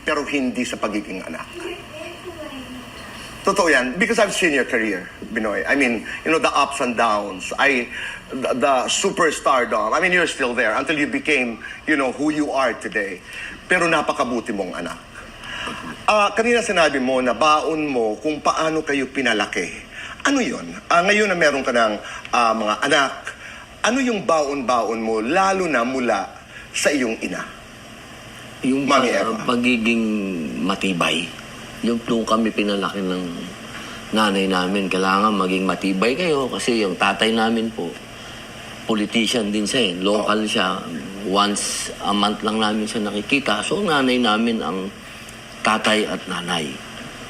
pero hindi sa pagiging anak. Totoo yan. Because I've seen your career, Binoy. I mean, you know, the ups and downs. The superstardom. I mean, you're still there until you became, you know, who you are today. Pero napakabuti mong anak. Kanina sinabi mo na baon mo kung paano kayo pinalaki. Ano yun? Ngayon na meron ka ng mga anak, ano yung baon-baon mo, lalo na mula sa iyong ina? Yung Mami Eva. pagiging matibay. Yung doon kami pinalaki ng nanay namin. Kailangan maging matibay kayo kasi yung tatay namin po, politician din siya eh. Local siya. Once a month lang namin siya nakikita. So nanay namin ang tatay at nanay.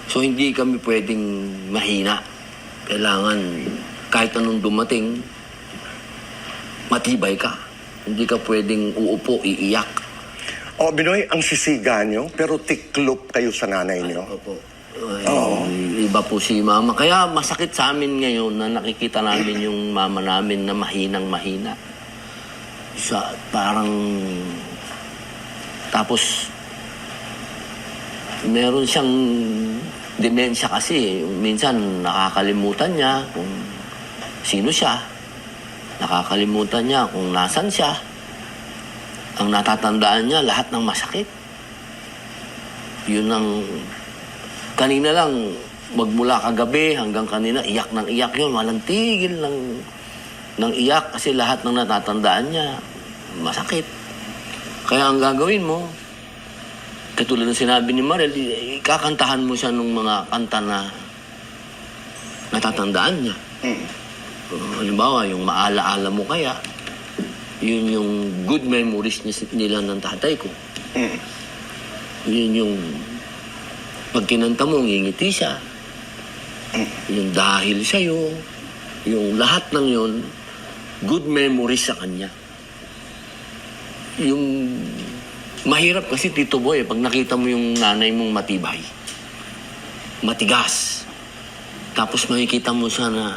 So hindi kami pwedeng mahina. Kailangan kahit anong dumating, matibay ka. Hindi ka pwedeng uupo, iiyak. Binoy, ang sisiga nyo, pero tiklop kayo sa nanay nyo. Opo. Iba po si mama. Kaya masakit sa amin ngayon na nakikita namin yung mama namin na mahinang-mahina. Parang... Tapos, meron siyang demensya kasi. Minsan, nakakalimutan niya kung sino siya. Nakakalimutan niya kung nasan siya. Ang natatandaan niya, lahat ng masakit. Yun ang... Kanina lang, magmula kagabi hanggang kanina, iyak ng iyak yun. Walang tigil ng iyak kasi lahat ng natatandaan niya, masakit. Kaya ang gagawin mo, katulad ng sinabi ni Mariel, kakantahan mo siya ng mga kanta na natatandaan niya. Halimbawa, yung maalaala mo kaya, yun yung good memories nila ng tatay ko. Yun yung pag kinanta mo, ngingiti siya. Yung dahil sa'yo, yung lahat ng yun, good memories sa kanya. Yung mahirap kasi, Tito Boy, pag nakita mo yung nanay mong matibay, matigas, tapos makikita mo siya na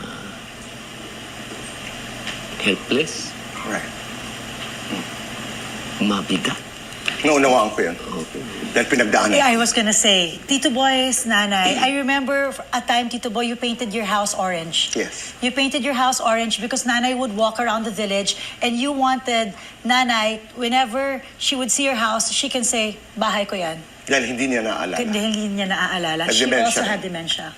helpless. Right. Mabigat. Naunawaan ko yun. Okay. Dahil pinagdaanan. Yeah, I was gonna say, Tito Boy's nanay, I remember a time, Tito Boy, you painted your house orange. Yes. You painted your house orange because nanay would walk around the village and you wanted nanay, whenever she would see your house, she can say, bahay ko yan. Dahil hindi niya naaalala. Hindi niya naaalala. She Dementia. also had dementia.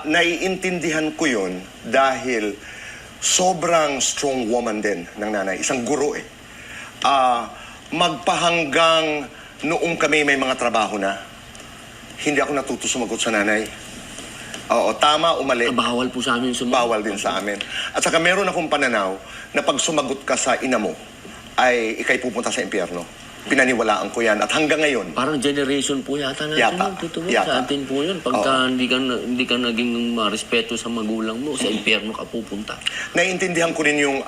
Naiintindihan ko yun dahil sobrang strong woman din ng nanay. Isang guro eh. Magpahanggang noong kami may mga trabaho na, hindi ako natuto sumagot sa nanay. Oo, tama o mali. Bawal po sa amin sumagot. Bawal din sa amin. At saka meron akong pananaw na pag sumagot ka sa ina mo, ay ikay pupunta sa impyerno. Pinaniwalaan ko yan. At hanggang ngayon, Parang generation po yata natin Yata. yun, Tito Boy. Yata. Sa atin po yun. Pagka hindi ka naging respeto sa magulang mo, sa impyerno ka pupunta. naiintindihan ko rin yung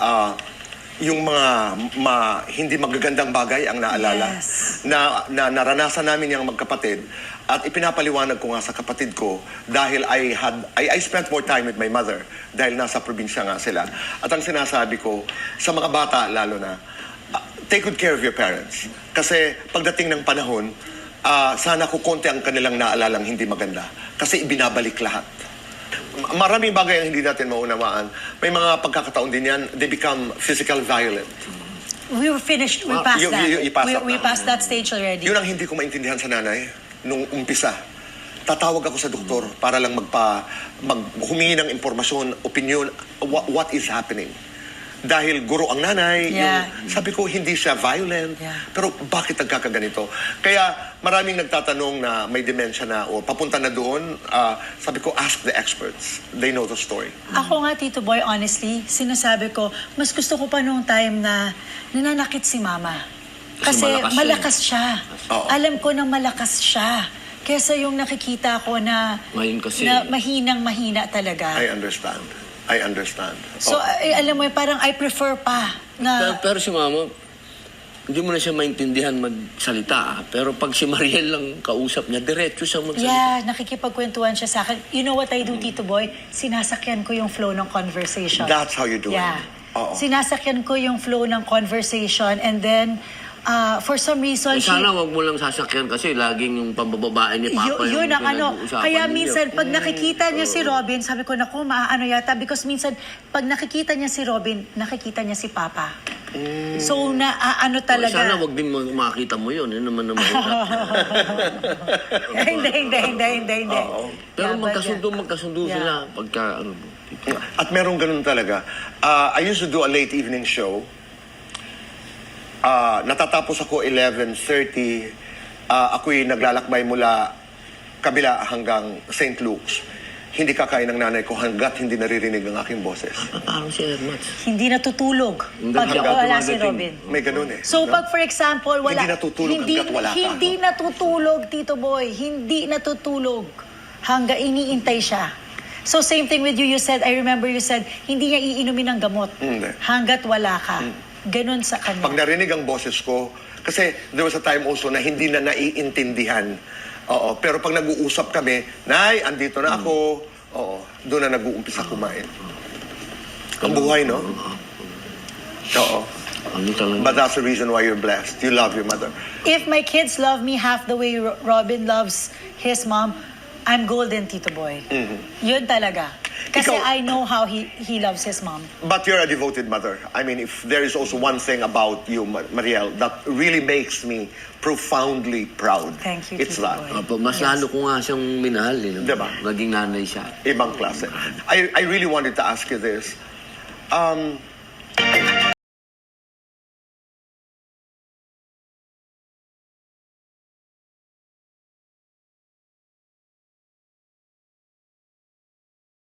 mga hindi magagandang bagay ang naalala. Yes. Na naranasan namin yung magkapatid at ipinapaliwanag ko nga sa kapatid ko dahil I spent more time with my mother dahil nasa probinsya nga sila. At ang sinasabi ko sa mga bata lalo na, take good care of your parents. Kasi pagdating ng panahon, sana kukonti ang kanilang naalalang hindi maganda. Kasi ibinabalik lahat. Maraming bagay ang hindi natin maunawaan. May mga pagkakataon din yan, they become physical violent. We were finished. We passed You- that. you passed that We na. passed that stage already. Yun ang hindi ko maintindihan sa nanay nung umpisa. Tatawag ako sa doktor para lang humingi ng impormasyon, opinion, what is happening. Dahil guro ang nanay, Yeah. sabi ko hindi siya violent, Yeah. pero bakit nagkakaganito? Kaya maraming nagtatanong na may dementia na o papunta na doon, sabi ko ask the experts. They know the story. Ako nga, Tito Boy, honestly, sinasabi ko, mas gusto ko pa nung time na nananakit si Mama. Kasi Kasi malakas malakas siya. Oo. Alam ko na malakas siya. Kesa yung nakikita ko na, Ngayon kasi- na mahinang-mahina talaga. I understand. So, alam mo, parang I prefer pa na... Pero si Mama, hindi mo na siya maintindihan magsalita. Pero pag si Mariel lang kausap niya, diretso siya magsalita. Yeah, nakikipagkwentuhan siya sa akin. You know what I do, Tito Boy? Sinasakyan ko yung flow ng conversation. That's how you do Yeah. it. Oo. Sinasakyan ko yung flow ng conversation and then for some reason, Sana wag mo lang sasakyan kasi laging yung pambababae ni Papa yun ang ano. pinag-uusapan Kaya ninyo. minsan, pag nakikita niya si Robin, sabi ko, naku, maaano yata. Because minsan, pag nakikita niya si Robin, nakikita niya si Papa. So, ano talaga. Sana wag din mo makita mo yun. Yun naman naman. Hindi. Pero Yeah, but magkasundo yeah. sila pagka ano. At meron ganun talaga. I used to do a late evening show. Natatapos ako 11:30. Ako'y naglalakbay mula kabila hanggang St. Luke's. Hindi kakain ng nanay ko hanggat hindi naririnig ang aking boses. Parang si Hermats. Hindi natutulog pag Hindi wala ako si Robin. May ganun eh. So, no? pag for example, wala... Hindi natutulog hanggat wala ka. Hindi natutulog, Tito Boy. Hindi natutulog hanggang iniintay siya. So, same thing with you. You said, I remember you said, hindi niya iinumin ng gamot Hindi. hanggat wala ka. Ganun sa kanya. Pag narinig ang boses ko, kasi there was a time also na hindi na naiintindihan. Oo, pero pag nag-uusap kami, Nay, andito na ako. Oo, doon na nag-uumpisa kumain. Ang buhay, no? Oo. Ano talaga? But that's the reason why you're blessed. You love your mother. If my kids love me half the way Robin loves his mom, I'm golden, Tito Boy. Yun talaga. Kasi Ikaw- I know how he loves his mom. But you're a devoted mother. I mean, if there is also one thing about you, Mariel, that really makes me profoundly proud. Thank you, It's Tito that. Boy. Opo, mas lalo ko nga siyang minahal. Eh, no? Diba? Naging nanay siya. Ibang klase. I really wanted to ask you this.